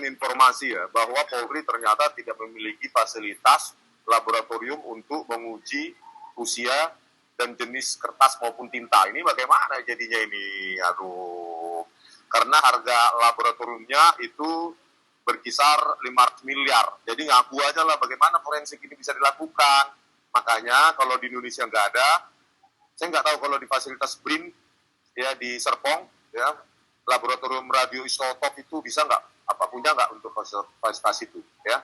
informasi ya bahwa Polri ternyata tidak memiliki fasilitas laboratorium untuk menguji usia dan jenis kertas maupun tinta. Ini bagaimana jadinya ini? Aduh. Karena harga laboratoriumnya itu berkisar 500 miliar. Jadi ngaku aja lah bagaimana forensik ini bisa dilakukan. Makanya kalau di Indonesia nggak ada, saya nggak tahu kalau di fasilitas BRIN ya di Serpong ya laboratorium radioisotop itu bisa nggak? Apa punya nggak untuk fasilitas itu ya?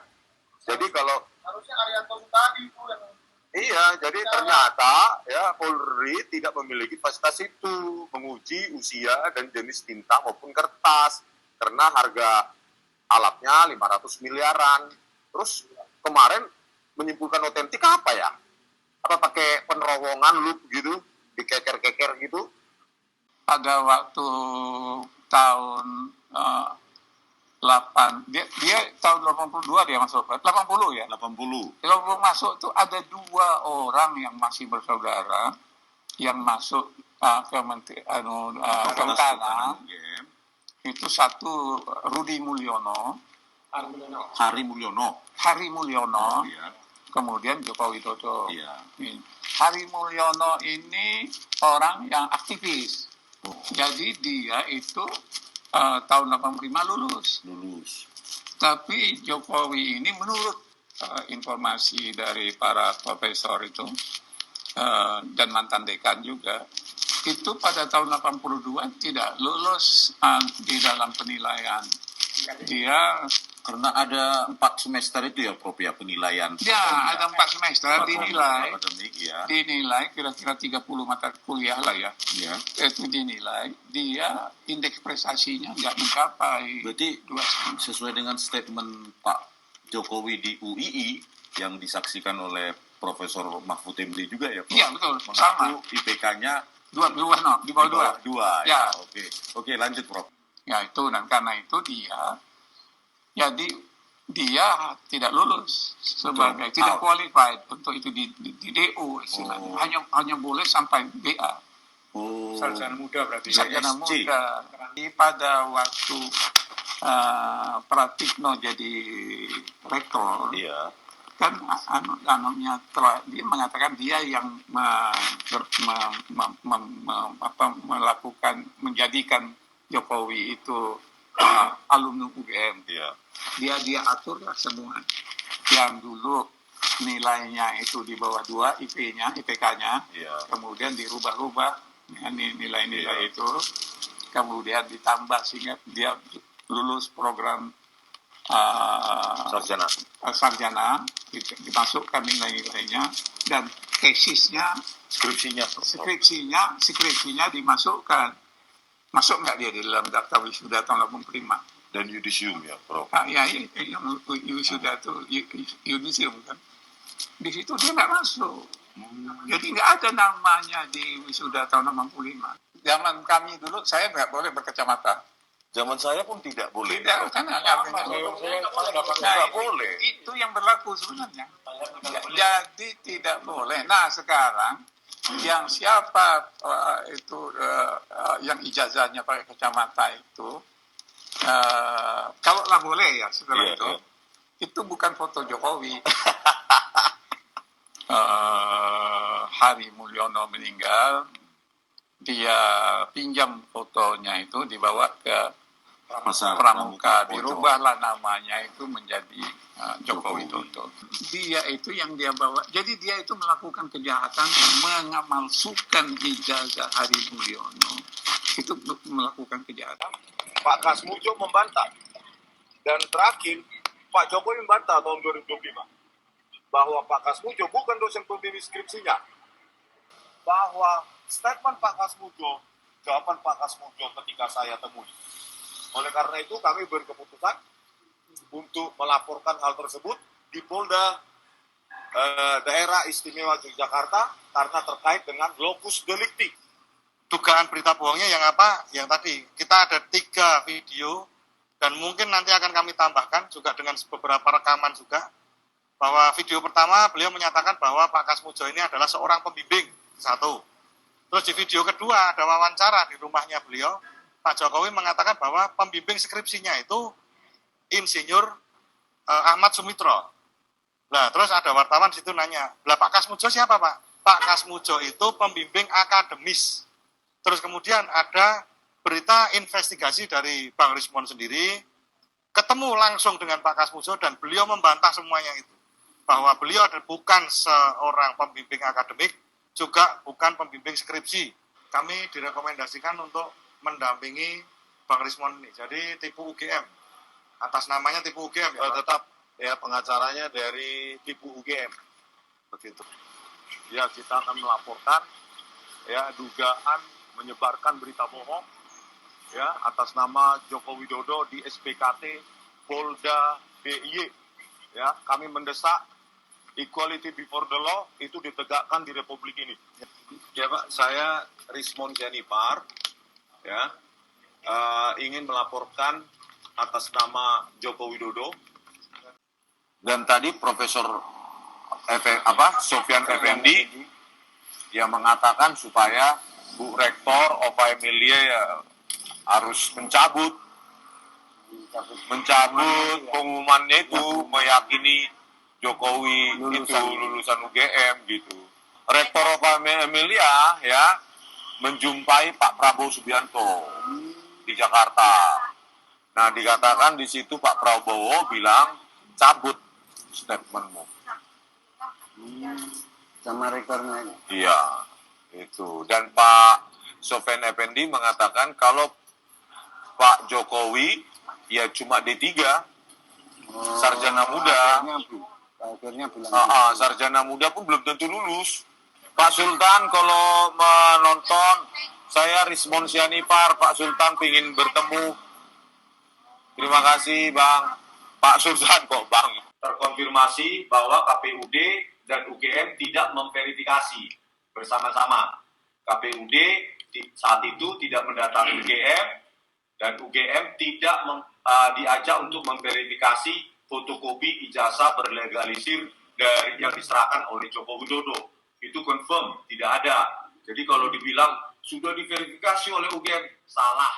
Jadi kalau harusnya Arianto tadi itu yang iya, jadi ternyata ya Polri tidak memiliki fasilitas itu menguji usia dan jenis tinta maupun kertas karena harga alatnya 500 miliaran. Terus kemarin menyimpulkan otentik apa ya? Apa pakai penerowongan loop gitu, dikeker-keker gitu? Pada waktu tahun dia tahun 82 dia masuk 80 ya 80 masuk tuh ada 2 orang yang masih bersaudara yang masuk ke Kehutanan. Itu satu Rudi Mulyono, Hari Mulyono, iya. Kemudian Joko Widodo. Iya. Hari Mulyono ini orang yang aktivis. Jadi dia itu tahun 85 lulus. Tapi Jokowi ini menurut informasi dari para profesor itu dan mantan dekan juga, itu pada tahun 82 tidak lulus di dalam penilaian. Dia karena ada 4 semester itu ya Prof ya penilaian. Ya, ada 4 semester dinilai. Akademik, ya. Dinilai kira-kira 30 mata kuliah lah ya. Ya. Itu dinilai, dia indeks prestasinya nggak mencapai. Berarti 2,5. sesuai dengan statement Pak Jokowi di UII yang disaksikan oleh Profesor Mahfud MD juga ya Prof? Iya betul, mengaku sama. IPK-nya di bawah 2. Ya. Oke, lanjut Prof. Ya itu, dan karena itu jadi dia tidak lulus sebagai tidak qualified untuk itu di DO istilahnya. Hanya boleh sampai BA. sarjana muda berarti. Sarjana muda. Pada waktu Pratikno jadi rektor, Iya. kan dia mengatakan dia yang menjadikan Jokowi itu alumni UGM. Iya. Dia aturlah semua. Yang dulu nilainya itu di bawah 2 IPK-nya, Iya. kemudian dirubah-rubah ya, nilai-nilai itu, kemudian ditambah sehingga dia lulus program sarjana, dimasukkan nilai-nilainya, dan tesisnya, skripsinya dimasukkan. Masuk nggak dia di dalam daftar wisuda tahun 85? Dan yudisium ya, Prof. Ya, yang wisuda itu yudisium kan. Di situ dia nggak masuk. Jadi nggak ada namanya di wisuda tahun 85. Zaman kami dulu saya nggak boleh berkacamata. Zaman saya pun tidak boleh. Tidak, karena nggak boleh. Itu yang berlaku sebenarnya. Jadi tidak boleh. Nah sekarang yang siapa yang ijazahnya pakai kacamata itu, kalau lah boleh ya setelah itu bukan foto Jokowi. Hari Mulyono meninggal, dia pinjam fotonya itu dibawa ke Pramuka, dirubahlah namanya itu menjadi Joko Widodo. Dia itu yang dia bawa, jadi dia itu melakukan kejahatan mengamalsukan ijazah Hari Mulyono. Itu melakukan kejahatan. Pak Kasmujo membantah. Dan terakhir, Pak Jokowi membantah tahun 2025 bahwa Pak Kasmujo bukan dosen pembimbing skripsinya. Bahwa statement Pak Kasmujo, jawaban Pak Kasmujo ketika saya temui. Oleh karena itu kami berkeputusan untuk melaporkan hal tersebut di Polda Daerah Istimewa Yogyakarta karena terkait dengan locus delicti. Dugaan berita bohongnya yang apa? Yang tadi kita ada 3 video dan mungkin nanti akan kami tambahkan juga dengan beberapa rekaman juga, bahwa video pertama beliau menyatakan bahwa Pak Kasmujo ini adalah seorang pembimbing, 1. Terus di video kedua ada wawancara di rumahnya beliau, Pak Jokowi mengatakan bahwa pembimbing skripsinya itu Insinyur Ahmad Sumitro. Nah, terus ada wartawan situ nanya, lah Pak Kasmujo siapa Pak? Pak Kasmujo itu pembimbing akademis. Terus kemudian ada berita investigasi dari Bang Rismon sendiri, ketemu langsung dengan Pak Kasmujo dan beliau membantah semuanya itu. Bahwa beliau bukan seorang pembimbing akademik, juga bukan pembimbing skripsi. Kami direkomendasikan untuk mendampingi Bang Rismon ini. Jadi tipu UGM. Atas namanya tipu UGM ya. Tetap ya pengacaranya dari tipu UGM. Begitu. Ya, kita akan melaporkan ya dugaan menyebarkan berita bohong ya atas nama Joko Widodo di SPKT Polda DIY. Ya, kami mendesak equality before the law itu ditegakkan di Republik ini. Ya Pak, saya Rismon Janipar ya ingin melaporkan atas nama Joko Widodo. Dan tadi Profesor Sofyan Effendi yang mengatakan supaya Bu Rektor Ova Emilia ya harus mencabut pengumumannya itu, meyakini Jokowi itu lulusan UGM gitu. Rektor Ova Emilia ya menjumpai Pak Prabowo Subianto di Jakarta. Nah, dikatakan di situ Pak Prabowo bilang cabut statementmu. Sama rekornya. Iya, itu. Dan Pak Sofyan Effendi mengatakan kalau Pak Jokowi ya cuma D3, sarjana muda. Akhirnya bilang. Sarjana muda pun belum tentu lulus. Pak Sultan kalau menonton, saya Rismon Janipar, Pak Sultan ingin bertemu. Terima kasih Bang. Pak Sultan kok Bang. Terkonfirmasi bahwa KPUD dan UGM tidak memverifikasi bersama-sama. KPUD saat itu tidak mendatangi UGM dan UGM tidak diajak untuk memverifikasi fotokopi ijazah berlegalisir dari yang diserahkan oleh Joko Widodo. Itu confirm, tidak ada. Jadi kalau dibilang sudah diverifikasi oleh UGM, salah.